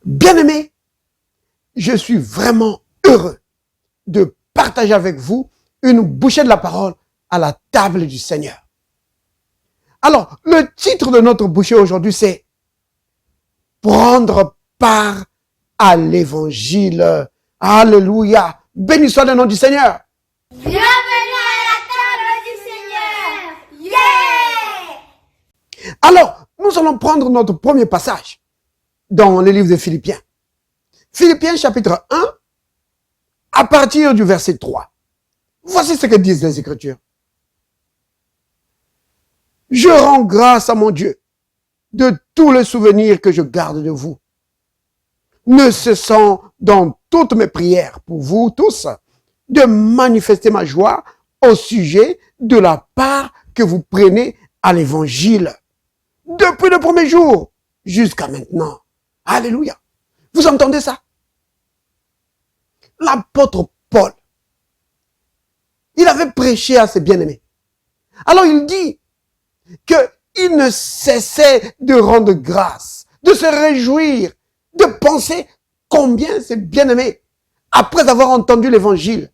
Bien-aimés, je suis vraiment heureux de partager avec vous une bouchée de la parole à la table du Seigneur. Alors, le titre de notre bouchée aujourd'hui, c'est « Prendre part à l'évangile ». Alléluia. Béni soit le nom du Seigneur. Bienvenue à la table du Seigneur. Yeah! Alors, nous allons prendre notre premier passage dans le livre de Philippiens. Philippiens chapitre 1, à partir du verset 3. Voici ce que disent les Écritures. Je rends grâce à mon Dieu de tous les souvenirs que je garde de vous, ne cessant dans toutes mes prières pour vous tous de manifester ma joie au sujet de la part que vous prenez à l'évangile depuis le premier jour jusqu'à maintenant. Alléluia. Vous entendez ça? L'apôtre Paul, il avait prêché à ses bien-aimés. Alors il dit qu'il ne cessait de rendre grâce, de se réjouir, de penser combien ses bien-aimés, après avoir entendu l'évangile,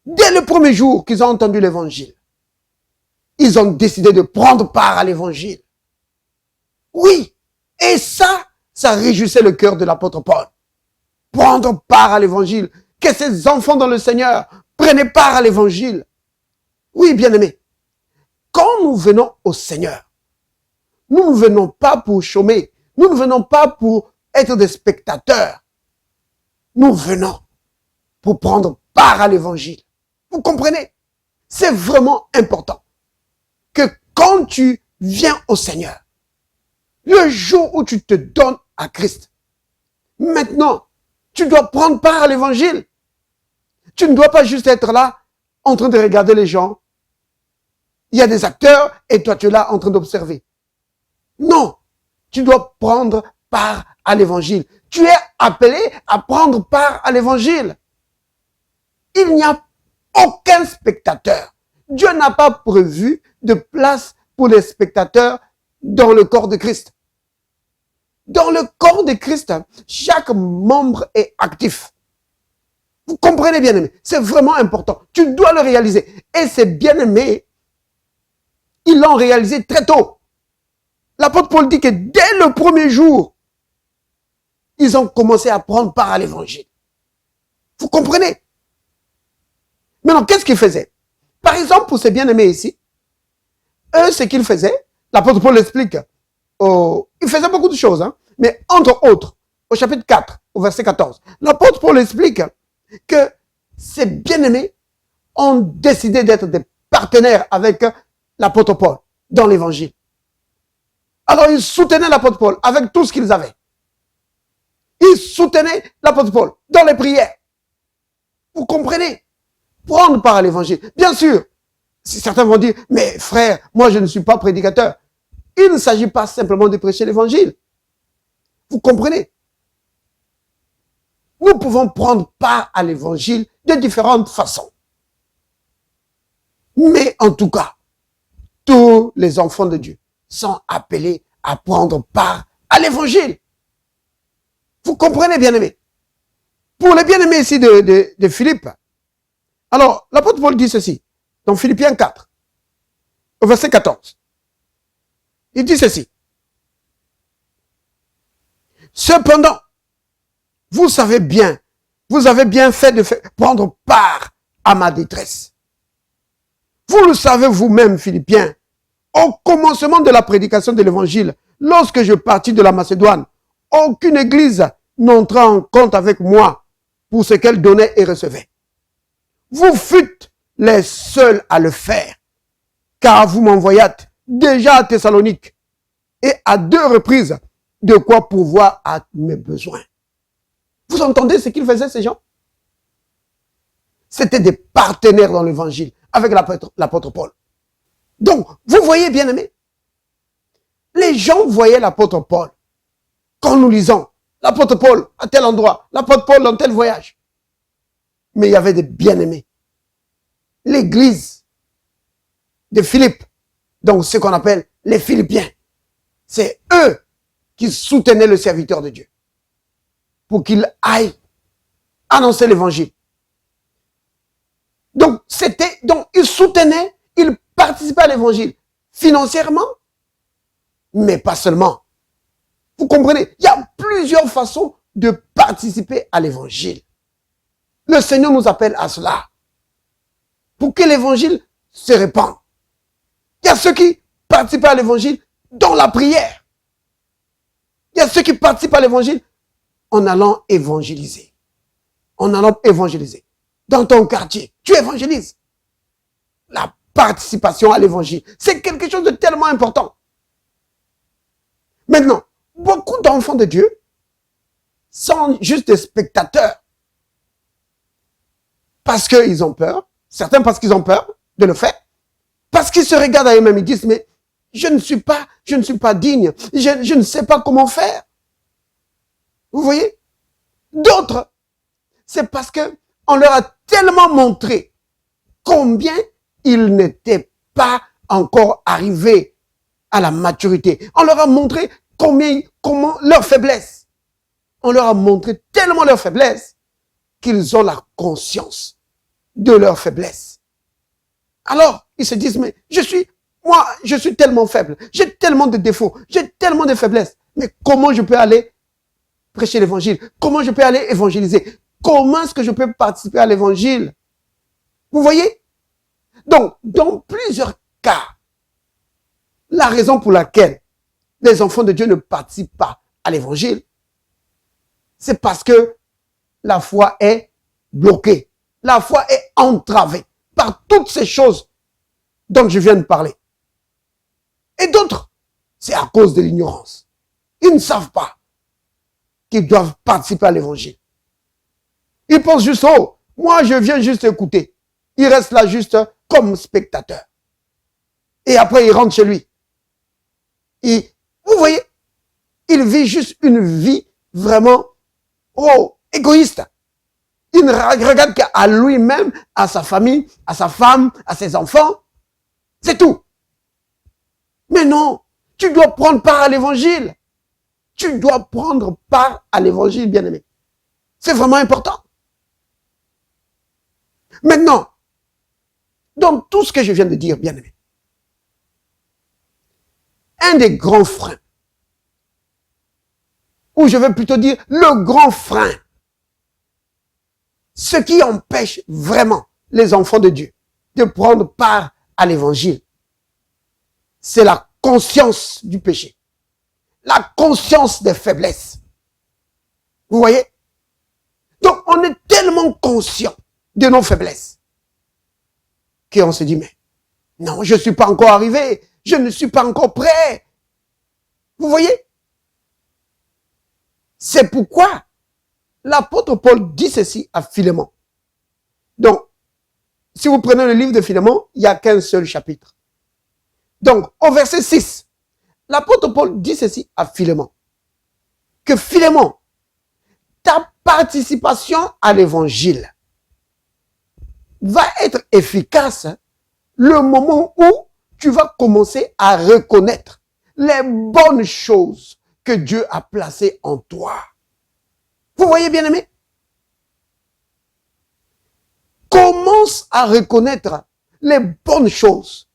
dès le premier jour qu'ils ont entendu l'évangile, ils ont décidé de prendre part à l'évangile. Oui, et ça réjouissait le cœur de l'apôtre Paul. Prendre part à l'évangile, que ses enfants dans le Seigneur prennent part à l'évangile. Oui, bien-aimés, quand nous venons au Seigneur, nous ne venons pas pour chômer, nous ne venons pas pour être des spectateurs. Nous venons pour prendre part à l'évangile. Vous comprenez? C'est vraiment important que quand tu viens au Seigneur, le jour où tu te donnes à Christ, maintenant, tu dois prendre part à l'évangile. Tu ne dois pas juste être là en train de regarder les gens. Il y a des acteurs et toi tu es là en train d'observer. Non, tu dois prendre part à l'évangile. Tu es appelé à prendre part à l'évangile. Il n'y a aucun spectateur. Dieu n'a pas prévu de place pour les spectateurs dans le corps de Christ. Dans le corps de Christ, chaque membre est actif. Vous comprenez, bien-aimés? C'est vraiment important. Tu dois le réaliser. Et ces bien-aimés, ils l'ont réalisé très tôt. L'apôtre Paul dit que dès le premier jour, ils ont commencé à prendre part à l'évangile. Vous comprenez? Maintenant, qu'est-ce qu'ils faisaient? Par exemple, pour ces bien-aimés ici, eux, ce qu'ils faisaient, l'apôtre Paul l'explique, ils faisaient beaucoup de choses, hein, mais entre autres, au chapitre 4, au verset 14, l'apôtre Paul explique que ces bien-aimés ont décidé d'être des partenaires avec l'apôtre Paul dans l'évangile. Alors, ils soutenaient l'apôtre Paul avec tout ce qu'ils avaient. Ils soutenaient l'apôtre Paul dans les prières. Vous comprenez? Prendre part à l'évangile. Bien sûr, si certains vont dire, mais frère, moi je ne suis pas prédicateur. Il ne s'agit pas simplement de prêcher l'évangile. Vous comprenez? Nous pouvons prendre part à l'évangile de différentes façons. Mais en tout cas, tous les enfants de Dieu sont appelés à prendre part à l'évangile. Vous comprenez, bien-aimés? Pour les bien-aimés ici de Philippe, alors l'apôtre Paul dit ceci, dans Philippiens 4, au verset 14. Il dit ceci. Cependant, vous avez bien fait de prendre part à ma détresse. Vous le savez vous-même, Philippiens, au commencement de la prédication de l'évangile, lorsque je partis de la Macédoine, aucune église n'entra en compte avec moi pour ce qu'elle donnait et recevait. Vous fûtes les seuls à le faire, car vous m'envoyâtes déjà à Thessalonique et à 2 reprises de quoi pourvoir à mes besoins. Vous entendez ce qu'ils faisaient, ces gens? C'était des partenaires dans l'évangile avec l'apôtre Paul. Donc, vous voyez, bien aimés, les gens voyaient l'apôtre Paul. Quand nous lisons l'apôtre Paul à tel endroit, l'apôtre Paul dans tel voyage. Mais il y avait des bien-aimés. L'église de Philippe, donc ce qu'on appelle les Philippiens, c'est eux qui soutenaient le serviteur de Dieu. pour qu'il aille annoncer l'évangile. Donc, il soutenait, il participait à l'évangile financièrement, mais pas seulement. Vous comprenez? Il y a plusieurs façons de participer à l'évangile. Le Seigneur nous appelle à cela. Pour que l'évangile se répande. Il y a ceux qui participent à l'évangile dans la prière. Il y a ceux qui participent à l'évangile en allant évangéliser. En allant évangéliser. Dans ton quartier, tu évangélises. La participation à l'évangile, c'est quelque chose de tellement important. Maintenant, beaucoup d'enfants de Dieu sont juste des spectateurs. Parce qu'ils ont peur. Certains parce qu'ils ont peur de le faire. Parce qu'ils se regardent à eux-mêmes, ils disent, mais je ne suis pas digne. Je ne sais pas comment faire. Vous voyez? D'autres, c'est parce que on leur a tellement montré combien ils n'étaient pas encore arrivés à la maturité. On leur a montré comment leur faiblesse. On leur a montré tellement leur faiblesse qu'ils ont la conscience de leur faiblesse. Alors, ils se disent, mais je suis tellement faible, j'ai tellement de défauts, j'ai tellement de faiblesses, mais comment je peux aller prêcher l'évangile? Comment je peux aller évangéliser? Comment est-ce que je peux participer à l'évangile? Vous voyez? Donc, dans plusieurs cas, la raison pour laquelle les enfants de Dieu ne participent pas à l'évangile, c'est parce que la foi est bloquée. La foi est entravée par toutes ces choses dont je viens de parler. Et d'autres, c'est à cause de l'ignorance. Ils ne savent pas qu'ils doivent participer à l'évangile. Ils pensent juste, oh, moi je viens juste écouter. Il reste là juste comme spectateur. Et après il rentre chez lui. Et vous voyez, il vit juste une vie vraiment, égoïste. Il ne regarde qu'à lui-même, à sa famille, à sa femme, à ses enfants. C'est tout. Mais non, tu dois prendre part à l'évangile. Tu dois prendre part à l'évangile, bien-aimé. C'est vraiment important. Maintenant, dans tout ce que je viens de dire, bien-aimé, un des grands freins, ou je veux plutôt dire le grand frein, ce qui empêche vraiment les enfants de Dieu de prendre part à l'évangile, c'est la conscience du péché, la conscience des faiblesses. Vous voyez? Donc, on est tellement conscient de nos faiblesses qu'on se dit, mais non, je ne suis pas encore arrivé, je ne suis pas encore prêt. Vous voyez? C'est pourquoi l'apôtre Paul dit ceci à Philémon. Donc, si vous prenez le livre de Philémon, il n'y a qu'un seul chapitre. Donc, au verset 6, l'apôtre Paul dit ceci à Philémon. Que Philémon, ta participation à l'évangile va être efficace le moment où tu vas commencer à reconnaître les bonnes choses que Dieu a placées en toi. Vous voyez, bien-aimé? Commence à reconnaître les bonnes choses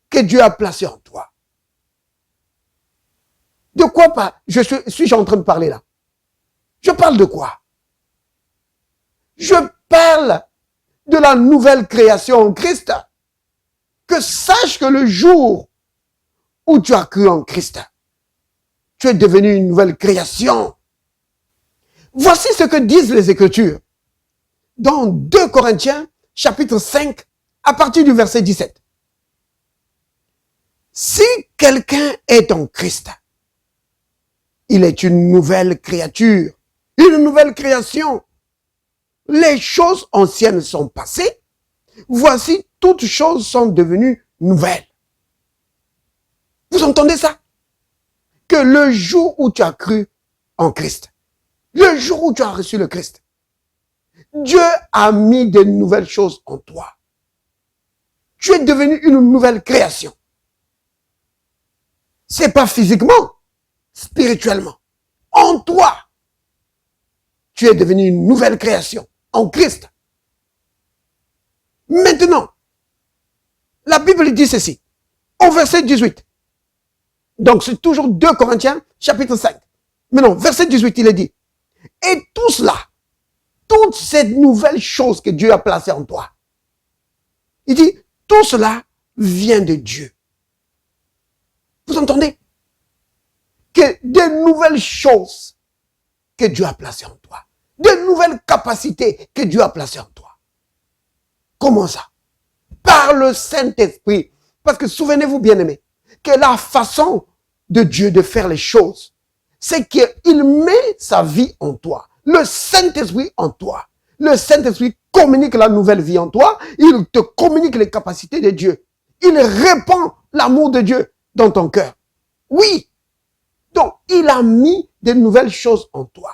que Dieu a placées en toi. De quoi suis-je en train de parler là? Je parle de quoi? Je parle de la nouvelle création en Christ. Que sache que le jour où tu as cru en Christ, tu es devenu une nouvelle création. Voici ce que disent les Écritures. Dans 2 Corinthiens, chapitre 5, à partir du verset 17. Si quelqu'un est en Christ, il est une nouvelle créature, une nouvelle création. Les choses anciennes sont passées. Voici, toutes choses sont devenues nouvelles. Vous entendez ça? Que le jour où tu as cru en Christ, le jour où tu as reçu le Christ, Dieu a mis de nouvelles choses en toi. Tu es devenu une nouvelle création. C'est pas physiquement, spirituellement. En toi. tu es devenu une nouvelle création en Christ. Maintenant, la Bible dit ceci, au verset 18. Donc, c'est toujours 2 Corinthiens, chapitre 5. Mais non, verset 18, il est dit, et tout cela, toutes ces nouvelles choses que Dieu a placées en toi, il dit, tout cela vient de Dieu. Vous entendez? Que des nouvelles choses que Dieu a placées en toi, des nouvelles capacités que Dieu a placées en toi. Comment ça? Par le Saint-Esprit. Parce que souvenez-vous, bien-aimés, que la façon de Dieu de faire les choses, c'est qu'il met sa vie en toi, le Saint-Esprit en toi. Le Saint-Esprit communique la nouvelle vie en toi, il te communique les capacités de Dieu. Il répand l'amour de Dieu dans ton cœur. Oui. Donc, il a mis de nouvelles choses en toi.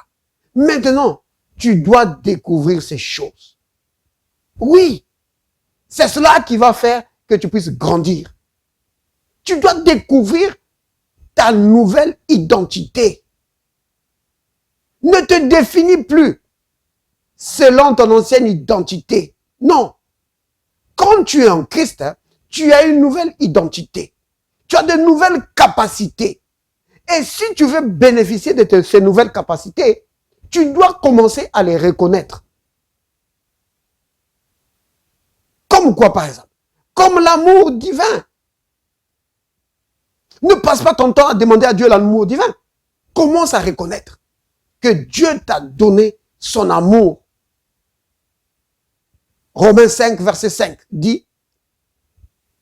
Maintenant, tu dois découvrir ces choses. Oui. C'est cela qui va faire que tu puisses grandir. Tu dois découvrir ta nouvelle identité. Ne te définis plus selon ton ancienne identité. Non. Quand tu es en Christ, tu as une nouvelle identité. Tu as de nouvelles capacités. Et si tu veux bénéficier de ces nouvelles capacités, tu dois commencer à les reconnaître. Comme quoi, par exemple? Comme l'amour divin. Ne passe pas ton temps à demander à Dieu l'amour divin. Commence à reconnaître que Dieu t'a donné son amour. Romains 5, verset 5 dit,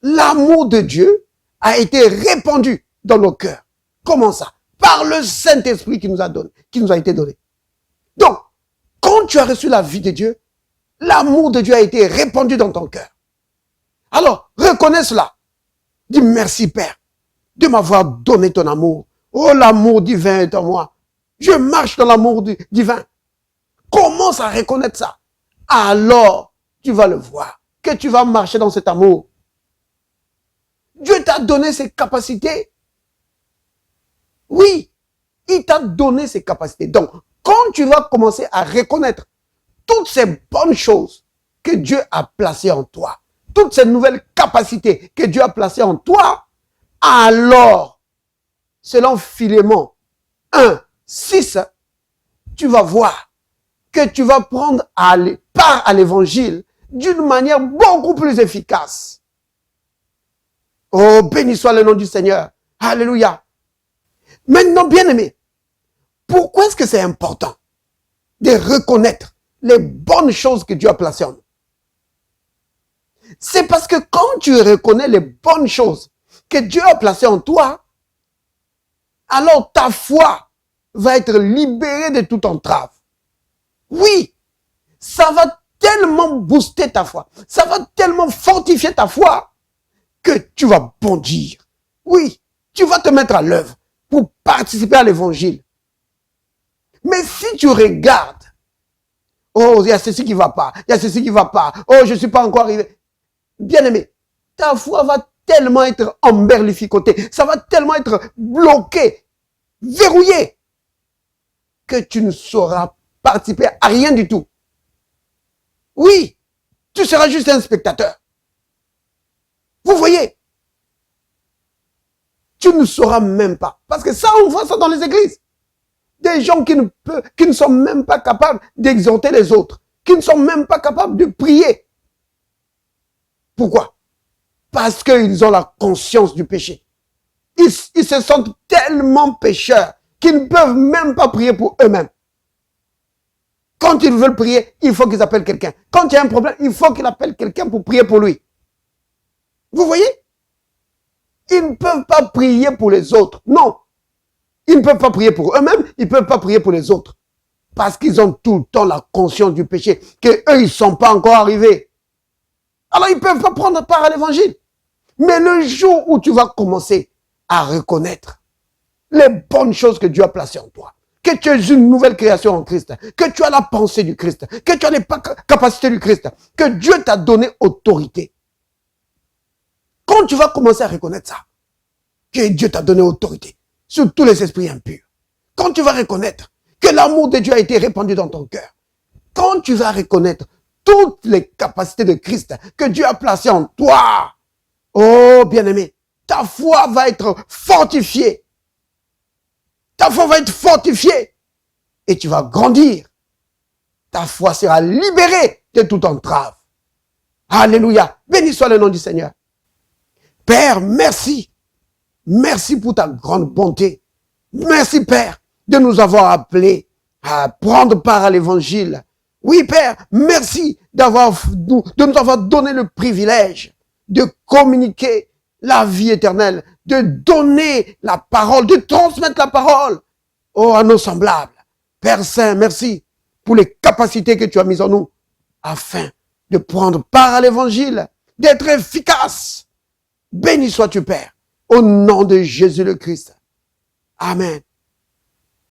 l'amour de Dieu a été répandu dans nos cœurs. Comment ça? Par le Saint-Esprit qui nous a été donné. Donc, quand tu as reçu la vie de Dieu, l'amour de Dieu a été répandu dans ton cœur. Alors, reconnais cela. Dis merci Père de m'avoir donné ton amour. Oh, l'amour divin est en moi. Je marche dans l'amour divin. Commence à reconnaître ça. Alors, tu vas le voir, que tu vas marcher dans cet amour. Dieu t'a donné ses capacités. Oui, il t'a donné ses capacités. Donc, quand tu vas commencer à reconnaître toutes ces bonnes choses que Dieu a placées en toi, toutes ces nouvelles capacités que Dieu a placées en toi, alors, selon Philémon 1, 6, tu vas voir que tu vas prendre part à l'évangile d'une manière beaucoup plus efficace. Oh, béni soit le nom du Seigneur. Alléluia. Maintenant, bien-aimés, pourquoi est-ce que c'est important de reconnaître les bonnes choses que Dieu a placées en nous? C'est parce que quand tu reconnais les bonnes choses que Dieu a placées en toi, alors ta foi va être libérée de toute entrave. Oui, ça va tellement booster ta foi, ça va tellement fortifier ta foi que tu vas bondir. Oui, tu vas te mettre à l'œuvre pour participer à l'évangile. Mais si tu regardes, oh, il y a ceci qui ne va pas, il y a ceci qui ne va pas, oh, je ne suis pas encore arrivé. Bien-aimé, ta foi va tellement être emberlificotée, ça va tellement être bloqué, verrouillé, que tu ne sauras participer à rien du tout. Oui, tu seras juste un spectateur. Vous voyez, tu ne sauras même pas. Parce que ça, on voit ça dans les églises. Des gens qui ne sont même pas capables d'exhorter les autres, qui ne sont même pas capables de prier. Pourquoi? Parce qu'ils ont la conscience du péché. Ils se sentent tellement pécheurs qu'ils ne peuvent même pas prier pour eux-mêmes. Quand ils veulent prier, il faut qu'ils appellent quelqu'un. Quand il y a un problème, il faut qu'ils appellent quelqu'un pour prier pour lui. Vous voyez? Ils ne peuvent pas prier pour les autres. Non. Ils ne peuvent pas prier pour eux-mêmes, ils ne peuvent pas prier pour les autres. Parce qu'ils ont tout le temps la conscience du péché, qu'eux, ils ne sont pas encore arrivés. Alors, ils ne peuvent pas prendre part à l'évangile. Mais le jour où tu vas commencer à reconnaître les bonnes choses que Dieu a placées en toi, que tu es une nouvelle création en Christ, que tu as la pensée du Christ, que tu as les capacités du Christ, que Dieu t'a donné autorité. Quand tu vas commencer à reconnaître ça, que Dieu t'a donné autorité sur tous les esprits impurs, quand tu vas reconnaître que l'amour de Dieu a été répandu dans ton cœur. Quand tu vas reconnaître toutes les capacités de Christ que Dieu a placées en toi, oh bien-aimé, ta foi va être fortifiée. Ta foi va être fortifiée et tu vas grandir. Ta foi sera libérée de toute entrave. Alléluia. Béni soit le nom du Seigneur. Père, merci. Merci pour ta grande bonté. Merci, Père, de nous avoir appelés à prendre part à l'évangile. Oui, Père, merci de nous avoir donné le privilège de communiquer la vie éternelle, de donner la parole, de transmettre la parole à nos semblables. Père Saint, merci pour les capacités que tu as mises en nous afin de prendre part à l'évangile, d'être efficace. Béni sois-tu, Père, au nom de Jésus le Christ. Amen.